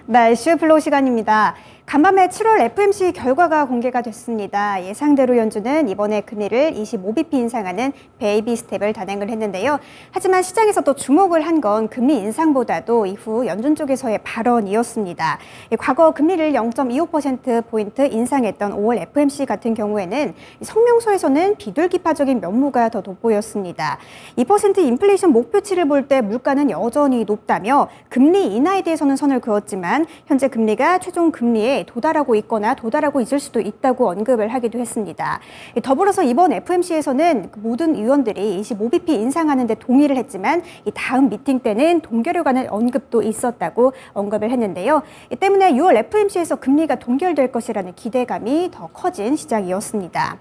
네, 이슈 플로우 시간입니다. 간밤에 7월 FOMC 결과가 공개가 됐습니다. 예상대로 연준은 이번에 금리를 25bp 인상하는 베이비 스텝을 단행을 했는데요. 하지만 시장에서 또 주목을 한 건 금리 인상보다도 이후 연준 쪽에서의 발언이었습니다. 과거 금리를 0.25%포인트 인상했던 5월 FOMC 같은 경우에는 성명서에서는 비둘기파적인 면모가 더 돋보였습니다. 2% 인플레이션 목표치를 볼 때 물가는 여전히 높다며 금리 인하에 대해서는 선을 그었지만 현재 금리가 최종 금리에 도달하고 있거나 도달하고 있을 수도 있다고 언급을 하기도 했습니다. 더불어서 이번 FOMC에서는 모든 의원들이 25bp 인상하는 데 동의를 했지만 이 다음 미팅 때는 동결해가는 언급도 있었다고 언급을 했는데요. 이 때문에 6월 FOMC에서 금리가 동결될 것이라는 기대감이 더 커진 시장이었습니다.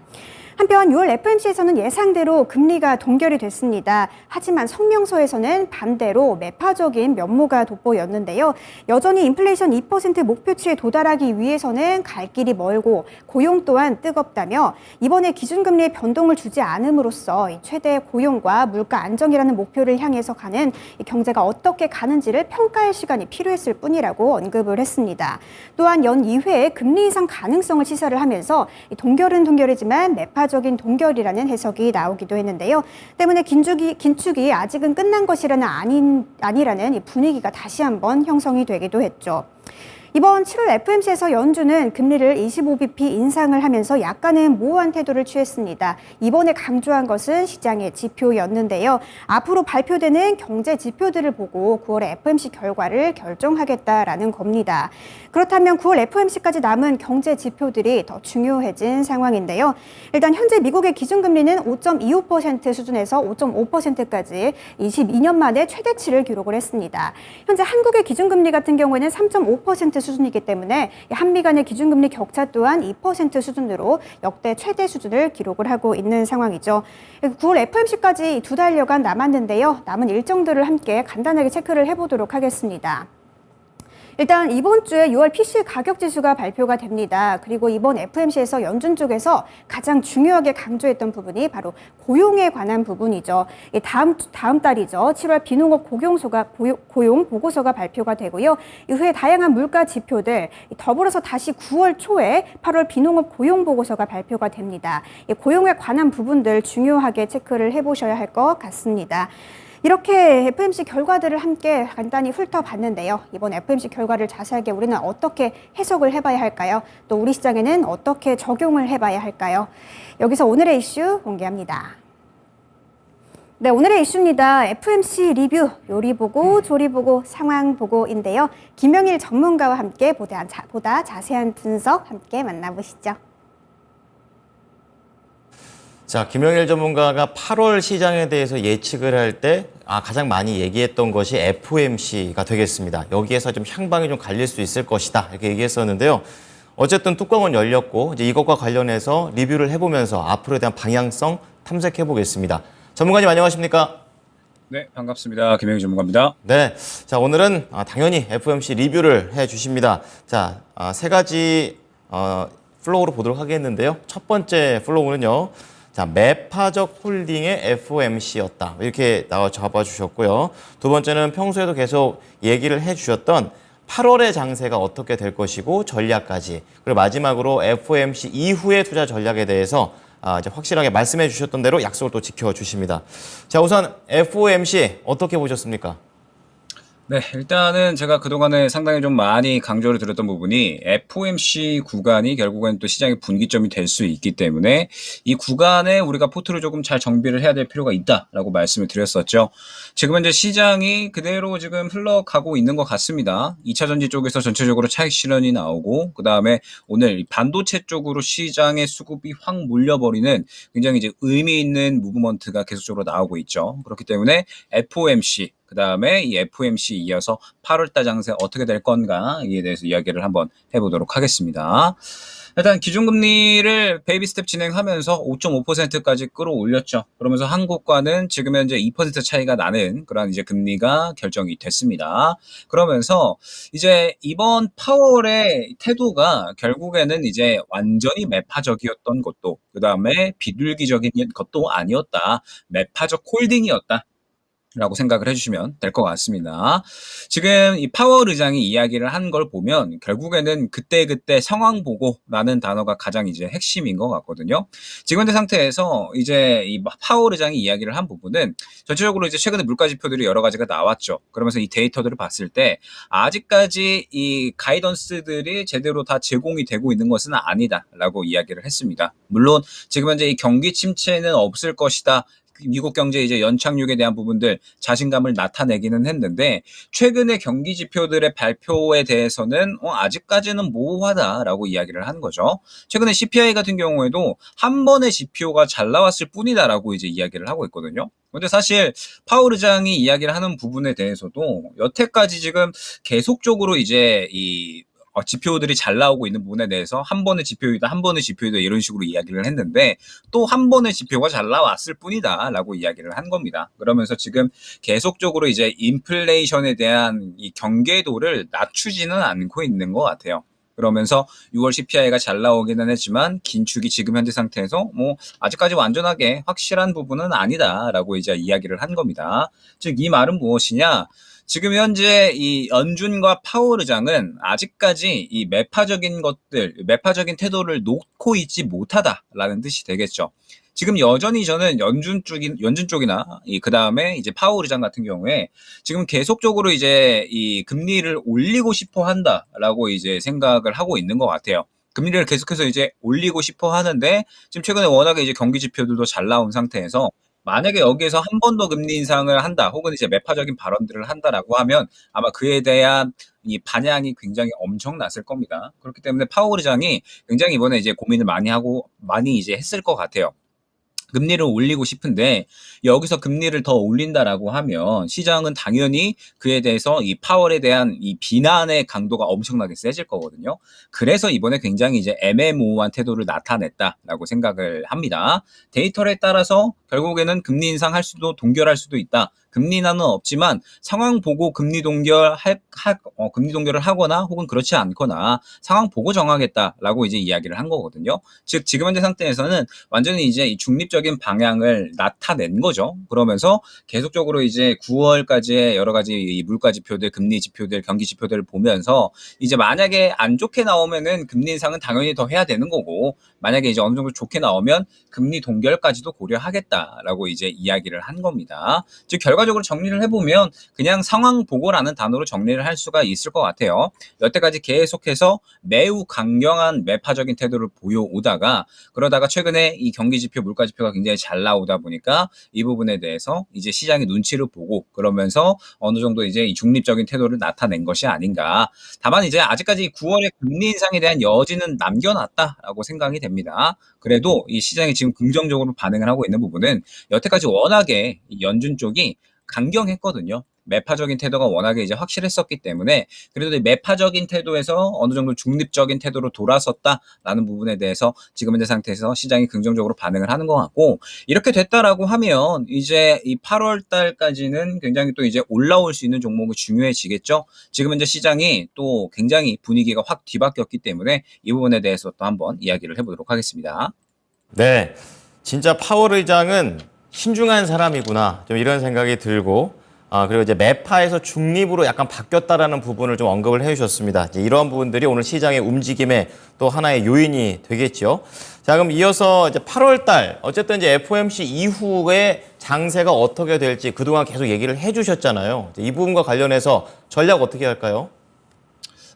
한편 6월 FOMC에서는 예상대로 금리가 동결이 됐습니다. 하지만 성명서에서는 반대로 매파적인 면모가 돋보였는데요. 여전히 인플레이션 2% 목표치에 도달하기 위해서는 갈 길이 멀고 고용 또한 뜨겁다며 이번에 기준금리의 변동을 주지 않음으로써 최대 고용과 물가 안정이라는 목표를 향해서 가는 경제가 어떻게 가는지를 평가할 시간이 필요했을 뿐이라고 언급을 했습니다. 또한 연 2회의 금리 인상 가능성을 시사를 하면서 동결은 동결이지만 매파적인 동결이라는 해석이 나오기도 했는데요. 때문에 긴축이 아직은 끝난 것이라는 아니라는 분위기가 다시 한번 형성이 되기도 했죠. 이번 7월 FOMC에서 연준은 금리를 25bp 인상을 하면서 약간은 모호한 태도를 취했습니다. 이번에 강조한 것은 시장의 지표였는데요. 앞으로 발표되는 경제 지표들을 보고 9월의 FOMC 결과를 결정하겠다라는 겁니다. 그렇다면 9월 FOMC까지 남은 경제 지표들이 더 중요해진 상황인데요. 일단 현재 미국의 기준금리는 5.25% 수준에서 5.5%까지 22년 만에 최대치를 기록을 했습니다. 현재 한국의 기준금리 같은 경우에는 3.5% 수준이기 때문에 한미 간의 기준금리 격차 또한 2% 수준으로 역대 최대 수준을 기록을 하고 있는 상황이죠. 9월 FOMC까지 2달여간 남았는데요. 남은 일정들을 함께 간단하게 체크를 해보도록 하겠습니다. 일단 이번 주에 6월 PC 가격 지수가 발표가 됩니다. 그리고 이번 FOMC에서 연준 쪽에서 가장 중요하게 강조했던 부분이 바로 고용에 관한 부분이죠. 다음 달이죠. 7월 비농업 고용 보고서가 발표가 되고요. 이후에 다양한 물가 지표들, 더불어서 다시 9월 초에 8월 비농업 고용 보고서가 발표가 됩니다. 고용에 관한 부분들 중요하게 체크를 해보셔야 할 것 같습니다. 이렇게 FOMC 결과들을 함께 간단히 훑어봤는데요. 이번 FOMC 결과를 자세하게 우리는 어떻게 해석을 해봐야 할까요? 또 우리 시장에는 어떻게 적용을 해봐야 할까요? 여기서 오늘의 이슈 공개합니다. 네, 오늘의 이슈입니다. FOMC 리뷰, 요리 보고, 조리 보고, 상황 보고인데요. 김명일 전문가와 함께 보다 자세한 분석 함께 만나보시죠. 자, 김영일 전문가가 8월 시장에 대해서 예측을 할 때 가장 많이 얘기했던 것이 FOMC가 되겠습니다. 여기에서 좀 향방이 좀 갈릴 수 있을 것이다 이렇게 얘기했었는데요. 어쨌든 뚜껑은 열렸고 이제 이것과 관련해서 리뷰를 해보면서 앞으로에 대한 방향성 탐색해 보겠습니다. 전문가님 안녕하십니까? 네, 반갑습니다. 김영일 전문가입니다. 네, 자 오늘은 당연히 FOMC 리뷰를 해주십니다. 자, 세 가지 플로우로 보도록 하겠는데요. 첫 번째 플로우는요. 자, 매파적 홀딩의 FOMC였다. 이렇게 잡아주셨고요. 두 번째는 평소에도 계속 얘기를 해주셨던 8월의 장세가 어떻게 될 것이고 전략까지. 그리고 마지막으로 FOMC 이후의 투자 전략에 대해서 이제 확실하게 말씀해 주셨던 대로 약속을 또 지켜주십니다. 자, 우선 FOMC 어떻게 보셨습니까? 네, 일단은 제가 그동안에 상당히 좀 많이 강조를 드렸던 부분이 FOMC 구간이 결국엔 또 시장의 분기점이 될 수 있기 때문에 이 구간에 우리가 포트를 조금 잘 정비를 해야 될 필요가 있다라고 말씀을 드렸었죠. 지금 현재 시장이 그대로 지금 흘러가고 있는 것 같습니다. 2차 전지 쪽에서 전체적으로 차익 실현이 나오고 그다음에 오늘 반도체 쪽으로 시장의 수급이 확 몰려버리는 굉장히 이제 의미 있는 무브먼트가 계속적으로 나오고 있죠. 그렇기 때문에 FOMC 그다음에 이 FOMC 이어서 8월달 장세 어떻게 될 건가에 대해서 이야기를 한번 해보도록 하겠습니다. 일단 기준금리를 베이비 스텝 진행하면서 5.5%까지 끌어올렸죠. 그러면서 한국과는 지금 현재 2% 차이가 나는 그런 이제 금리가 결정이 됐습니다. 그러면서 이제 이번 파월의 태도가 결국에는 이제 완전히 매파적이었던 것도 그다음에 비둘기적인 것도 아니었다. 매파적 홀딩이었다. 라고 생각을 해주시면 될 것 같습니다. 지금 이 파월 의장이 이야기를 한 걸 보면 결국에는 그때그때 상황 보고라는 단어가 가장 이제 핵심인 것 같거든요. 지금 현재 상태에서 이제 이 파월 의장이 이야기를 한 부분은 전체적으로 이제 최근에 물가 지표들이 여러 가지가 나왔죠. 그러면서 이 데이터들을 봤을 때 아직까지 이 가이던스들이 제대로 다 제공이 되고 있는 것은 아니다라고 이야기를 했습니다. 물론 지금 현재 이 경기 침체는 없을 것이다. 미국 경제 이제 연착륙에 대한 부분들 자신감을 나타내기는 했는데 최근의 경기 지표들의 발표에 대해서는 아직까지는 모호하다라고 이야기를 한 거죠. 최근에 CPI 같은 경우에도 한 번의 지표가 잘 나왔을 뿐이다라고 이제 이야기를 하고 있거든요. 근데 사실 파월 의장이 이야기를 하는 부분에 대해서도 여태까지 지금 계속적으로 이제 이 지표들이 잘 나오고 있는 부분에 대해서 한 번의 지표이다, 한 번의 지표이다 이런 식으로 이야기를 했는데 또 한 번의 지표가 잘 나왔을 뿐이다 라고 이야기를 한 겁니다. 그러면서 지금 계속적으로 이제 인플레이션에 대한 이 경계도를 낮추지는 않고 있는 것 같아요. 그러면서 6월 CPI가 잘 나오기는 했지만 긴축이 지금 현재 상태에서 뭐 아직까지 완전하게 확실한 부분은 아니다라고 이제 이야기를 한 겁니다. 즉 이 말은 무엇이냐? 지금 현재 이 연준과 파월 의장은 아직까지 이 매파적인 것들, 매파적인 태도를 놓고 있지 못하다라는 뜻이 되겠죠. 지금 여전히 저는 연준 쪽이나 그 다음에 이제 파월 의장 같은 경우에 지금 계속적으로 이제 이 금리를 올리고 싶어 한다라고 이제 생각을 하고 있는 것 같아요. 금리를 계속해서 이제 올리고 싶어 하는데 지금 최근에 워낙에 이제 경기 지표들도 잘 나온 상태에서 만약에 여기에서 한 번 더 금리 인상을 한다, 혹은 이제 매파적인 발언들을 한다라고 하면 아마 그에 대한 이 반향이 굉장히 엄청났을 겁니다. 그렇기 때문에 파월 의장이 굉장히 이번에 이제 고민을 많이 이제 했을 것 같아요. 금리를 올리고 싶은데 여기서 금리를 더 올린다라고 하면 시장은 당연히 그에 대해서 이 파월에 대한 이 비난의 강도가 엄청나게 세질 거거든요. 그래서 이번에 굉장히 이제 애매모호한 태도를 나타냈다라고 생각을 합니다. 데이터에 따라서 결국에는 금리 인상할 수도 동결할 수도 있다. 금리 인하는 없지만 상황 보고 금리 동결을 하거나 혹은 그렇지 않거나 상황 보고 정하겠다라고 이제 이야기를 한 거거든요. 즉 지금 현재 상태에서는 완전히 이제 이 중립적인 방향을 나타낸 거죠. 그러면서 계속적으로 이제 9월까지의 여러 가지 이 물가 지표들, 금리 지표들, 경기 지표들을 보면서 이제 만약에 안 좋게 나오면은 금리 인상은 당연히 더 해야 되는 거고, 만약에 이제 어느 정도 좋게 나오면 금리 동결까지도 고려하겠다라고 이제 이야기를 한 겁니다. 즉 결과적으로 정리를 해보면 그냥 상황 보고라는 단어로 정리를 할 수가 있을 것 같아요. 여태까지 계속해서 매우 강경한 매파적인 태도를 보여오다가 그러다가 최근에 이 경기 지표, 물가 지표가 굉장히 잘 나오다 보니까 이 부분에 대해서 이제 시장의 눈치를 보고 그러면서 어느 정도 이제 이 중립적인 태도를 나타낸 것이 아닌가. 다만 이제 아직까지 9월의 금리 인상에 대한 여지는 남겨놨다라고 생각이 됩니다. 그래도 이 시장이 지금 긍정적으로 반응을 하고 있는 부분은 여태까지 워낙에 이 연준 쪽이 강경했거든요. 매파적인 태도가 워낙에 이제 확실했었기 때문에 그래도 매파적인 태도에서 어느 정도 중립적인 태도로 돌아섰다라는 부분에 대해서 지금 현재 상태에서 시장이 긍정적으로 반응을 하는 것 같고, 이렇게 됐다라고 하면 이제 이 8월 달까지는 굉장히 또 이제 올라올 수 있는 종목이 중요해지겠죠. 지금 현재 시장이 또 굉장히 분위기가 확 뒤바뀌었기 때문에 이 부분에 대해서 또 한번 이야기를 해보도록 하겠습니다. 네, 진짜 파월 의장은 신중한 사람이구나, 좀 이런 생각이 들고, 그리고 이제 매파에서 중립으로 약간 바뀌었다라는 부분을 좀 언급을 해주셨습니다. 이제 이런 부분들이 오늘 시장의 움직임의 또 하나의 요인이 되겠죠. 자, 그럼 이어서 이제 8월 달, 어쨌든 이제 FOMC 이후에 장세가 어떻게 될지 그동안 계속 얘기를 해주셨잖아요. 이 부분과 관련해서 전략 어떻게 할까요?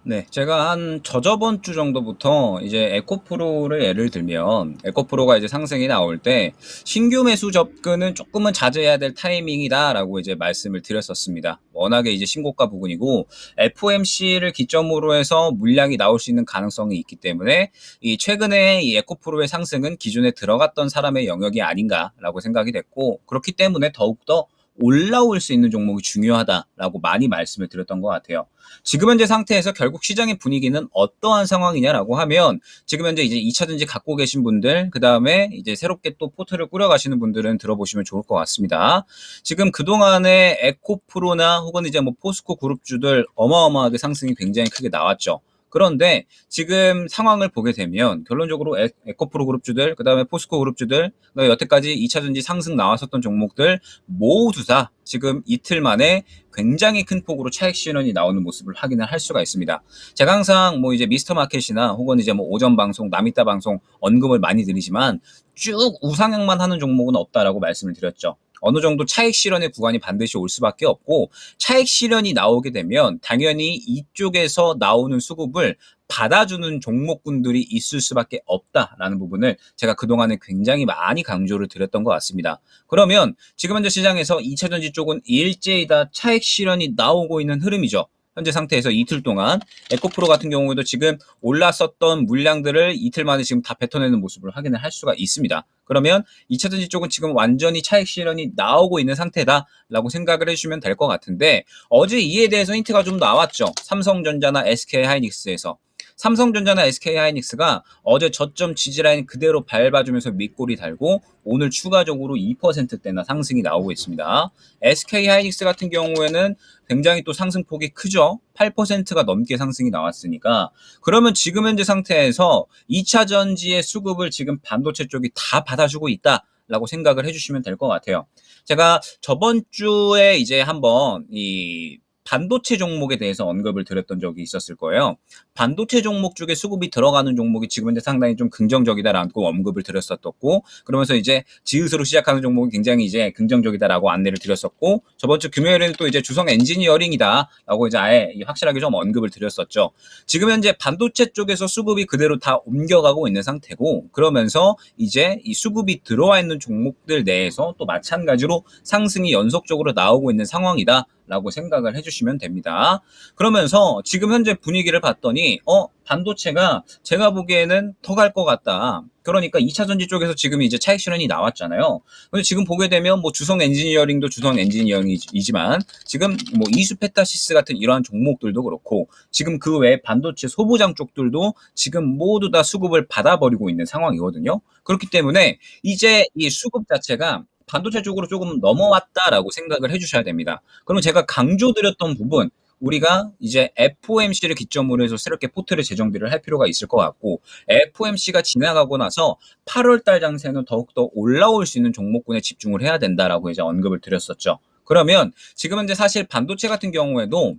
네, 제가 한 저저번 주 정도부터 이제 에코프로를 예를 들면 에코프로가 이제 상승이 나올 때 신규 매수 접근은 조금은 자제해야 될 타이밍이다라고 이제 말씀을 드렸었습니다. 워낙에 이제 신고가 부근이고 FOMC를 기점으로 해서 물량이 나올 수 있는 가능성이 있기 때문에 이 최근에 이 에코프로의 상승은 기존에 들어갔던 사람의 영역이 아닌가라고 생각이 됐고, 그렇기 때문에 더욱더 올라올 수 있는 종목이 중요하다라고 많이 말씀을 드렸던 것 같아요. 지금 현재 상태에서 결국 시장의 분위기는 어떠한 상황이냐라고 하면 지금 현재 이제 2차전지 갖고 계신 분들, 그 다음에 이제 새롭게 또 포트를 꾸려가시는 분들은 들어보시면 좋을 것 같습니다. 지금 그동안에 에코프로나 혹은 이제 뭐 포스코 그룹주들 어마어마하게 상승이 굉장히 크게 나왔죠. 그런데 지금 상황을 보게 되면 결론적으로 에코프로 그룹주들, 그다음에 포스코 그룹주들, 그다음에 여태까지 2차전지 상승 나왔었던 종목들 모두 다 지금 이틀 만에 굉장히 큰 폭으로 차익 실현이 나오는 모습을 확인을 할 수가 있습니다. 제가 항상 뭐 이제 미스터 마켓이나 혹은 이제 뭐 오전 방송, 남이따 방송 언급을 많이 드리지만 쭉 우상향만 하는 종목은 없다라고 말씀을 드렸죠. 어느 정도 차익 실현의 구간이 반드시 올 수밖에 없고, 차익 실현이 나오게 되면 당연히 이쪽에서 나오는 수급을 받아주는 종목군들이 있을 수밖에 없다라는 부분을 제가 그동안에 굉장히 많이 강조를 드렸던 것 같습니다. 그러면 지금 현재 시장에서 2차전지 쪽은 일제히 다 차익 실현이 나오고 있는 흐름이죠. 현재 상태에서 이틀 동안 에코프로 같은 경우에도 지금 올랐었던 물량들을 이틀 만에 지금 다 뱉어내는 모습을 확인을 할 수가 있습니다. 그러면 2차전지 쪽은 지금 완전히 차익 실현이 나오고 있는 상태다라고 생각을 해주시면 될 것 같은데, 어제 이에 대해서 힌트가 좀 나왔죠. 삼성전자나 SK하이닉스에서. 삼성전자나 SK하이닉스가 어제 저점 지지라인 그대로 밟아주면서 밑골이 달고 오늘 추가적으로 2%대나 상승이 나오고 있습니다. SK하이닉스 같은 경우에는 굉장히 또 상승폭이 크죠. 8%가 넘게 상승이 나왔으니까, 그러면 지금 현재 상태에서 2차 전지의 수급을 지금 반도체 쪽이 다 받아주고 있다라고 생각을 해주시면 될 것 같아요. 제가 저번 주에 이제 한번 이 반도체 종목에 대해서 언급을 드렸던 적이 있었을 거예요. 반도체 종목 쪽에 수급이 들어가는 종목이 지금 현재 상당히 좀 긍정적이다라고 언급을 드렸었고, 그러면서 이제 지읒으로 시작하는 종목이 굉장히 이제 긍정적이다라고 안내를 드렸었고, 저번 주 금요일에는 또 이제 주성 엔지니어링이다라고 이제 아예 확실하게 좀 언급을 드렸었죠. 지금 현재 반도체 쪽에서 수급이 그대로 다 옮겨가고 있는 상태고, 그러면서 이제 이 수급이 들어와 있는 종목들 내에서 또 마찬가지로 상승이 연속적으로 나오고 있는 상황이다 라고 생각을 해주시면 됩니다. 그러면서 지금 현재 분위기를 봤더니 반도체가 제가 보기에는 더 갈 것 같다. 그러니까 2차전지 쪽에서 지금 이제 차익 실현이 나왔잖아요. 근데 지금 보게 되면 뭐 주성 엔지니어링도 주성 엔지니어링이지만 지금 뭐 이수페타시스 같은 이러한 종목들도 그렇고, 지금 그 외에 반도체 소부장 쪽들도 지금 모두 다 수급을 받아버리고 있는 상황이거든요. 그렇기 때문에 이제 이 수급 자체가 반도체 쪽으로 조금 넘어왔다라고 생각을 해주셔야 됩니다. 그럼 제가 강조드렸던 부분, 우리가 이제 FOMC를 기점으로 해서 새롭게 포트를 재정비를 할 필요가 있을 것 같고, FOMC가 지나가고 나서 8월달 장세는 더욱더 올라올 수 있는 종목군에 집중을 해야 된다라고 이제 언급을 드렸었죠. 그러면 지금 현재 사실 반도체 같은 경우에도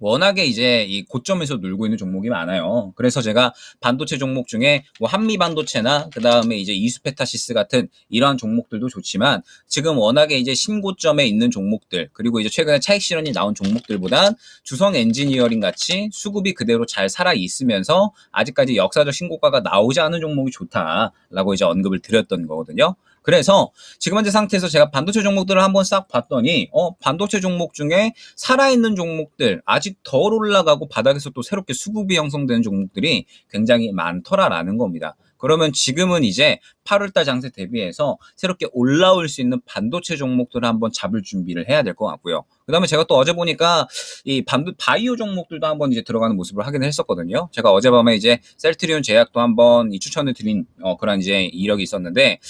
워낙에 이제 이 고점에서 놀고 있는 종목이 많아요. 그래서 제가 반도체 종목 중에 뭐 한미 반도체나 그 다음에 이제 이수페타시스 같은 이러한 종목들도 좋지만, 지금 워낙에 이제 신고점에 있는 종목들, 그리고 이제 최근에 차익 실현이 나온 종목들보단 주성 엔지니어링 같이 수급이 그대로 잘 살아 있으면서 아직까지 역사적 신고가가 나오지 않은 종목이 좋다라고 이제 언급을 드렸던 거거든요. 그래서 지금 현재 상태에서 제가 반도체 종목들을 한번 싹 봤더니 반도체 종목 중에 살아있는 종목들, 아직 덜 올라가고 바닥에서 또 새롭게 수급이 형성되는 종목들이 굉장히 많더라라는 겁니다. 그러면 지금은 이제 8월달 장세 대비해서 새롭게 올라올 수 있는 반도체 종목들을 한번 잡을 준비를 해야 될 것 같고요. 그 다음에 제가 또 어제 보니까 이 바이오 종목들도 한번 이제 들어가는 모습을 확인을 했었거든요. 제가 어젯밤에 이제 셀트리온 제약도 한번 이 추천을 드린 그런 이제 이력이 있었는데,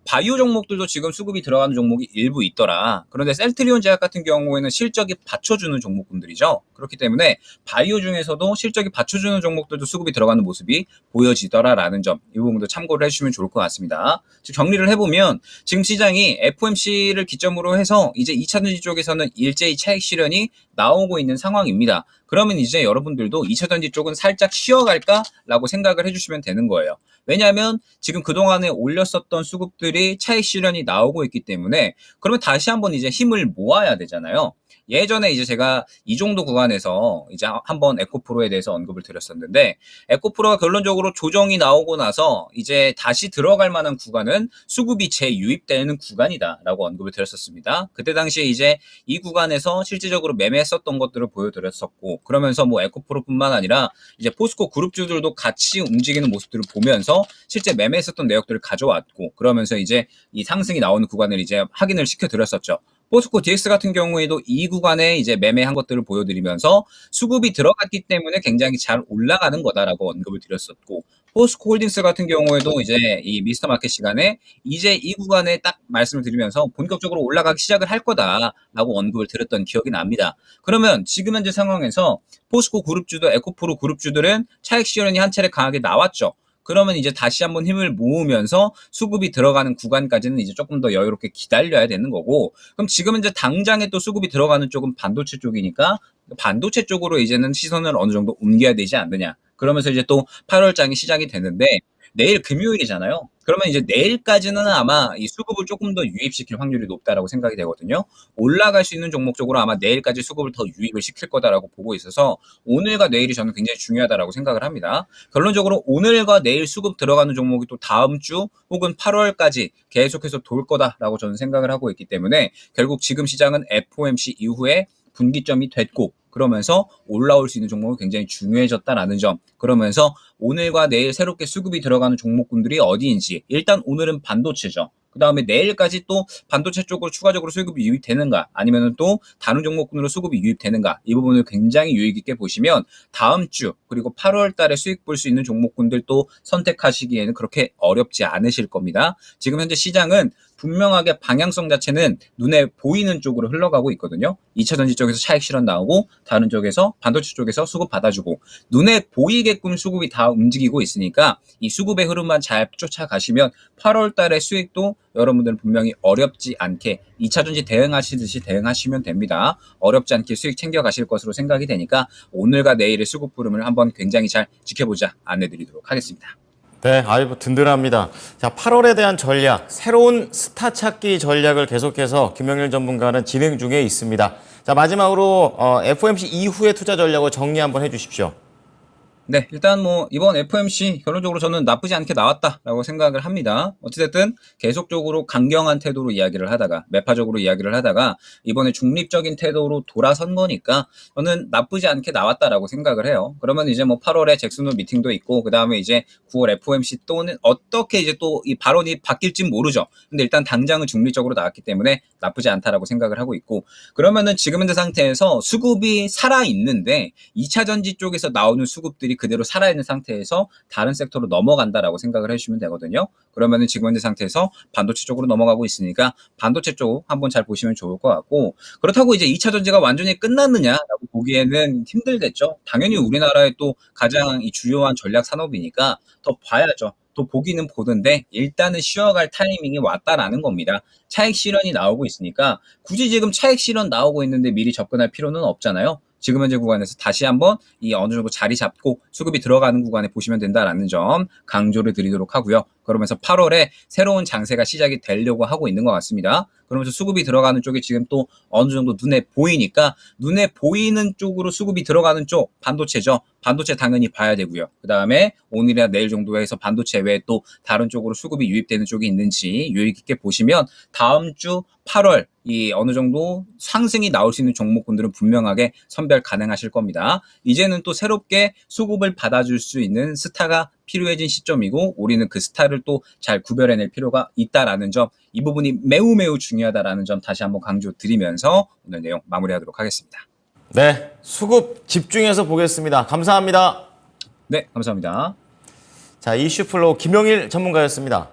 바이오 종목들도 지금 수급이 들어가는 종목이 일부 있더라. 그런데 셀트리온 제약 같은 경우에는 실적이 받쳐주는 종목군들이죠. 그렇기 때문에 바이오 중에서도 실적이 받쳐주는 종목들도 수급이 들어가는 모습이 보여지더라라는 점, 이 부분도 참고를 해주시면 좋을 것 같습니다. 즉 정리를 해보면 지금 시장이 FOMC를 기점으로 해서 이제 2차전지 쪽에서는 일제히 차익 실현이 나오고 있는 상황입니다. 그러면 이제 여러분들도 2차전지 쪽은 살짝 쉬어갈까라고 생각을 해주시면 되는 거예요. 왜냐하면 지금 그동안에 올렸었던 수급들이 차익 실현이 나오고 있기 때문에, 그러면 다시 한번 이제 힘을 모아야 되잖아요. 예전에 이제 제가 이 정도 구간에서 이제 한번 에코프로에 대해서 언급을 드렸었는데, 에코프로가 결론적으로 조정이 나오고 나서 이제 다시 들어갈 만한 구간은 수급이 재유입되는 구간이다라고 언급을 드렸었습니다. 그때 당시에 이제 이 구간에서 실질적으로 매매했었던 것들을 보여드렸었고, 그러면서 뭐 에코프로뿐만 아니라 이제 포스코 그룹주들도 같이 움직이는 모습들을 보면서 실제 매매했었던 내역들을 가져왔고, 그러면서 이제 이 상승이 나오는 구간을 이제 확인을 시켜드렸었죠. 포스코 DX 같은 경우에도 이 구간에 이제 매매한 것들을 보여드리면서 수급이 들어갔기 때문에 굉장히 잘 올라가는 거다라고 언급을 드렸었고, 포스코 홀딩스 같은 경우에도 이제 이 미스터 마켓 시간에 이제 이 구간에 딱 말씀을 드리면서 본격적으로 올라가기 시작을 할 거다라고 언급을 드렸던 기억이 납니다. 그러면 지금 현재 상황에서 포스코 그룹주도 에코프로 그룹주들은 차익 실현이 한 차례 강하게 나왔죠. 그러면 이제 다시 한번 힘을 모으면서 수급이 들어가는 구간까지는 이제 조금 더 여유롭게 기다려야 되는 거고, 그럼 지금 이제 당장에 또 수급이 들어가는 쪽은 반도체 쪽이니까 반도체 쪽으로 이제는 시선을 어느 정도 옮겨야 되지 않느냐. 그러면서 이제 또 8월장이 시작이 되는데 내일 금요일이잖아요. 그러면 이제 내일까지는 아마 이 수급을 조금 더 유입시킬 확률이 높다라고 생각이 되거든요. 올라갈 수 있는 종목 쪽으로 아마 내일까지 수급을 더 유입을 시킬 거다라고 보고 있어서 오늘과 내일이 저는 굉장히 중요하다라고 생각을 합니다. 결론적으로 오늘과 내일 수급 들어가는 종목이 또 다음 주 혹은 8월까지 계속해서 돌 거다라고 저는 생각을 하고 있기 때문에 결국 지금 시장은 FOMC 이후에 분기점이 됐고 그러면서 올라올 수 있는 종목이 굉장히 중요해졌다라는 점, 그러면서 오늘과 내일 새롭게 수급이 들어가는 종목군들이 어디인지, 일단 오늘은 반도체죠. 그 다음에 내일까지 또 반도체 쪽으로 추가적으로 수급이 유입되는가, 아니면 또 다른 종목군으로 수급이 유입되는가, 이 부분을 굉장히 유의 깊게 보시면 다음 주 그리고 8월 달에 수익 볼 수 있는 종목군들 또 선택하시기에는 그렇게 어렵지 않으실 겁니다. 지금 현재 시장은 분명하게 방향성 자체는 눈에 보이는 쪽으로 흘러가고 있거든요. 2차전지 쪽에서 차익 실현 나오고 다른 쪽에서 반도체 쪽에서 수급 받아주고 눈에 보이게끔 수급이 다 움직이고 있으니까 이 수급의 흐름만 잘 쫓아가시면 8월 달에 수익도 여러분들은 분명히 어렵지 않게 2차전지 대응하시듯이 대응하시면 됩니다. 어렵지 않게 수익 챙겨가실 것으로 생각이 되니까 오늘과 내일의 수급 흐름을 한번 굉장히 잘 지켜보자 안내드리도록 하겠습니다. 네, 아이고 든든합니다. 자, 8월에 대한 전략, 새로운 스타 찾기 전략을 계속해서 김영일 전문가는 진행 중에 있습니다. 자, 마지막으로 FOMC 이후의 투자 전략을 정리 한번 해주십시오. 네, 일단 뭐 이번 FOMC 결론적으로 저는 나쁘지 않게 나왔다라고 생각을 합니다. 어찌됐든 계속적으로 강경한 태도로 이야기를 하다가 매파적으로 이야기를 하다가 이번에 중립적인 태도로 돌아선 거니까 저는 나쁘지 않게 나왔다라고 생각을 해요. 그러면 이제 뭐 8월에 잭슨홀 미팅도 있고 그 다음에 이제 9월 FOMC 또는 어떻게 이제 또 이 발언이 바뀔진 모르죠. 근데 일단 당장은 중립적으로 나왔기 때문에 나쁘지 않다라고 생각을 하고 있고, 그러면은 지금 현재 상태에서 수급이 살아 있는데 2차 전지 쪽에서 나오는 수급들이 그대로 살아있는 상태에서 다른 섹터로 넘어간다라고 생각을 해주시면 되거든요. 그러면은 지금 현재 상태에서 반도체 쪽으로 넘어가고 있으니까 반도체 쪽 한번 잘 보시면 좋을 것 같고, 그렇다고 이제 2차 전지가 완전히 끝났느냐라고 보기에는 힘들겠죠. 당연히 우리나라의 또 가장 이 주요한 전략 산업이니까 더 봐야죠. 또 보기는 보던데 일단은 쉬어갈 타이밍이 왔다라는 겁니다. 차익 실현이 나오고 있으니까 굳이 지금 차익 실현 나오고 있는데 미리 접근할 필요는 없잖아요. 지금 현재 구간에서 다시 한번 이 어느 정도 자리 잡고 수급이 들어가는 구간에 보시면 된다라는 점 강조를 드리도록 하고요. 그러면서 8월에 새로운 장세가 시작이 되려고 하고 있는 것 같습니다. 그러면서 수급이 들어가는 쪽이 지금 또 어느 정도 눈에 보이니까 눈에 보이는 쪽으로 수급이 들어가는 쪽 반도체죠. 반도체 당연히 봐야 되고요. 그 다음에 오늘이나 내일 정도에 해서 반도체 외에 또 다른 쪽으로 수급이 유입되는 쪽이 있는지 유의 깊게 보시면 다음 주 8월 이 어느 정도 상승이 나올 수 있는 종목군들은 분명하게 선별 가능하실 겁니다. 이제는 또 새롭게 수급을 받아줄 수 있는 스타가 필요해진 시점이고 우리는 그 스타를 또 잘 구별해낼 필요가 있다라는 점, 이 부분이 매우 매우 중요하다라는 점 다시 한번 강조드리면서 오늘 내용 마무리하도록 하겠습니다. 네, 수급 집중해서 보겠습니다. 감사합니다. 네, 감사합니다. 자, 이슈플로우 김영일 전문가였습니다.